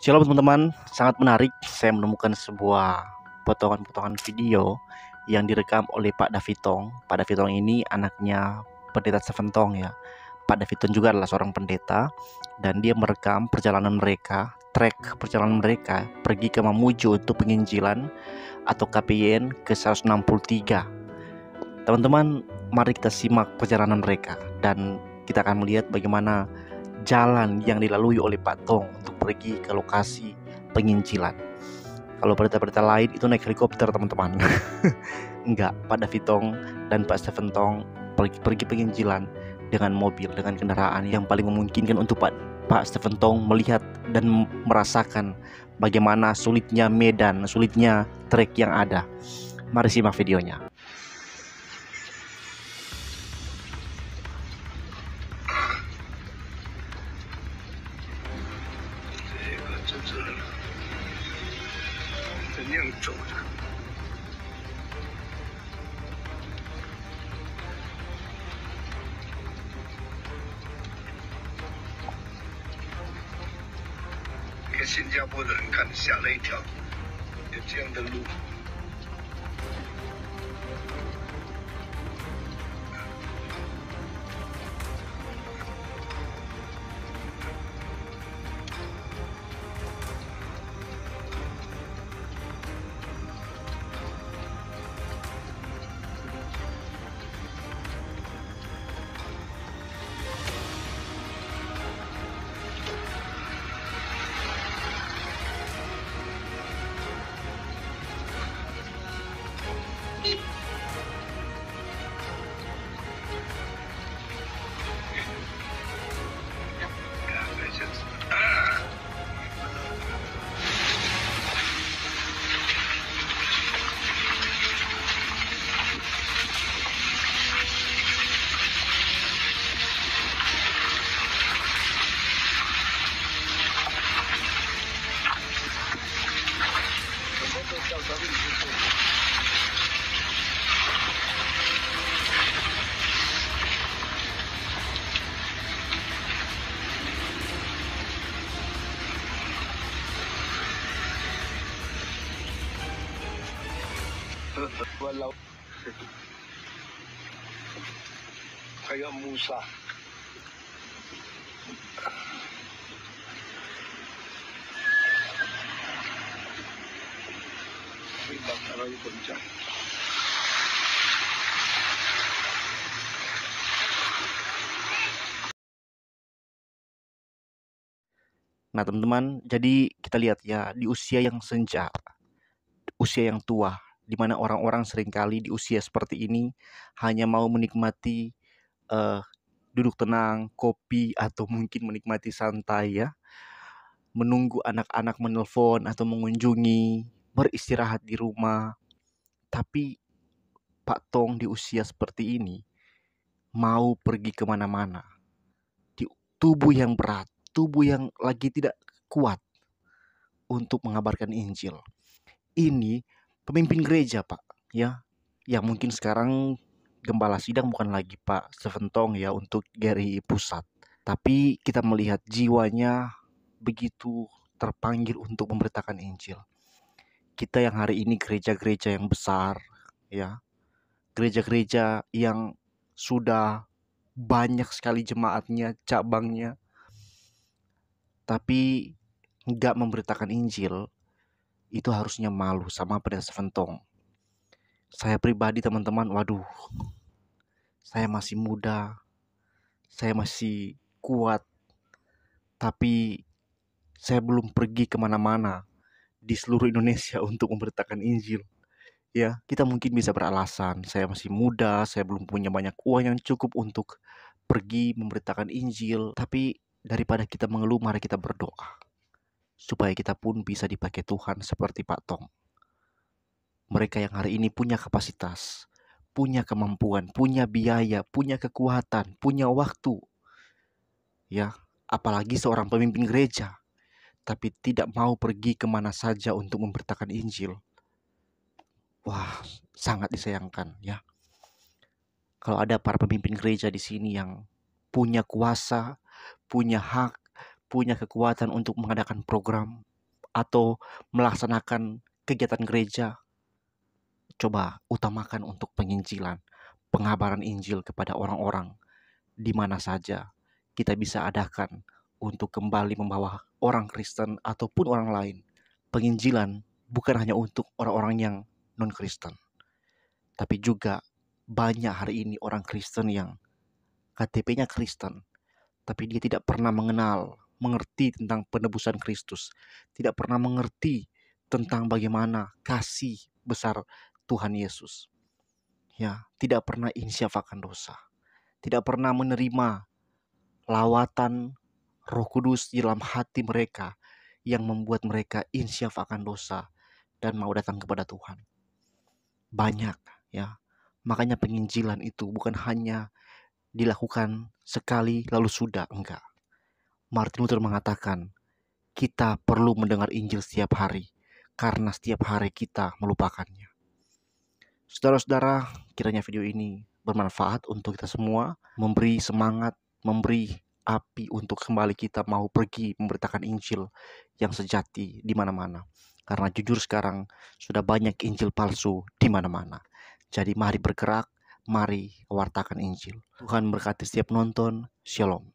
Shalom teman-teman, sangat menarik saya menemukan sebuah potongan-potongan video yang direkam oleh Pak Davitong. Pak Davitong ini anaknya pendeta Seventong ya. Pak Davitong juga adalah seorang pendeta dan dia merekam perjalanan mereka, trek perjalanan mereka pergi ke Mamuju untuk penginjilan atau KPYN ke 163. Teman-teman, mari kita simak perjalanan mereka dan kita akan melihat bagaimana jalan yang dilalui oleh Pak Tong untuk pergi ke lokasi penginjilan. Kalau berita-berita lain itu naik helikopter teman-teman. Enggak, Pak Davitong dan Pak Stephen Tong pergi penginjilan dengan mobil, dengan kendaraan yang paling memungkinkan untuk Pak Stephen Tong melihat dan merasakan bagaimana sulitnya medan, sulitnya trek yang ada. Mari simak videonya.给新加坡的人看，吓了一跳，有这样的路。Walau kayak Musa. Bakal kencang. Nah teman-teman, jadi kita lihat ya di usia yang senja, usia yang tua, di mana orang-orang seringkali di usia seperti ini hanya mau menikmati duduk tenang, kopi, atau mungkin menikmati santai ya, menunggu anak-anak menelpon atau mengunjungi, beristirahat di rumah. Tapi Pak Tong di usia seperti ini mau pergi kemana-mana, di tubuh yang berat, tubuh yang lagi tidak kuat untuk mengabarkan Injil. Ini pemimpin gereja Pak ya, yang mungkin sekarang gembala sidang bukan lagi Pak Seventong ya untuk GRI Pusat, tapi kita melihat jiwanya begitu terpanggil untuk memberitakan Injil. Kita yang hari ini gereja-gereja yang besar ya, gereja-gereja yang sudah banyak sekali jemaatnya, cabangnya, tapi nggak memberitakan Injil, itu harusnya malu sama pendeta Seventong. Saya pribadi teman-teman, waduh, saya masih muda, saya masih kuat, tapi saya belum pergi kemana-mana di seluruh Indonesia untuk memberitakan Injil. Ya, kita mungkin bisa beralasan, saya masih muda, saya belum punya banyak uang yang cukup untuk pergi memberitakan Injil. Tapi daripada kita mengeluh, mari kita berdoa supaya kita pun bisa dipakai Tuhan seperti Pak Tong. Mereka yang hari ini punya kapasitas, punya kemampuan, punya biaya, punya kekuatan, punya waktu. Ya, apalagi seorang pemimpin gereja, tapi tidak mau pergi kemana saja untuk memberitakan Injil. Wah, sangat disayangkan ya. Kalau ada para pemimpin gereja di sini yang punya kuasa, punya hak, punya kekuatan untuk mengadakan program, atau melaksanakan kegiatan gereja, coba utamakan untuk penginjilan, pengabaran Injil kepada orang-orang di mana saja kita bisa adakan untuk kembali membawa orang Kristen ataupun orang lain. Penginjilan bukan hanya untuk orang-orang yang non-Kristen, tapi juga banyak hari ini orang Kristen yang KTP-nya Kristen, tapi dia tidak pernah mengerti tentang penebusan Kristus, tidak pernah mengerti tentang bagaimana kasih besar Tuhan Yesus. Ya, tidak pernah insyaf akan dosa, tidak pernah menerima lawatan Roh Kudus di dalam hati mereka yang membuat mereka insyaf akan dosa dan mau datang kepada Tuhan. Banyak, ya. Makanya penginjilan itu bukan hanya dilakukan sekali lalu sudah, enggak. Martin Luther mengatakan, kita perlu mendengar Injil setiap hari karena setiap hari kita melupakannya. Saudara-saudara, kiranya video ini bermanfaat untuk kita semua, memberi semangat, memberi api untuk kembali kita mau pergi memberitakan Injil yang sejati di mana-mana. Karena jujur sekarang sudah banyak Injil palsu di mana-mana. Jadi mari bergerak, mari wartakan Injil. Tuhan berkati setiap penonton. Shalom.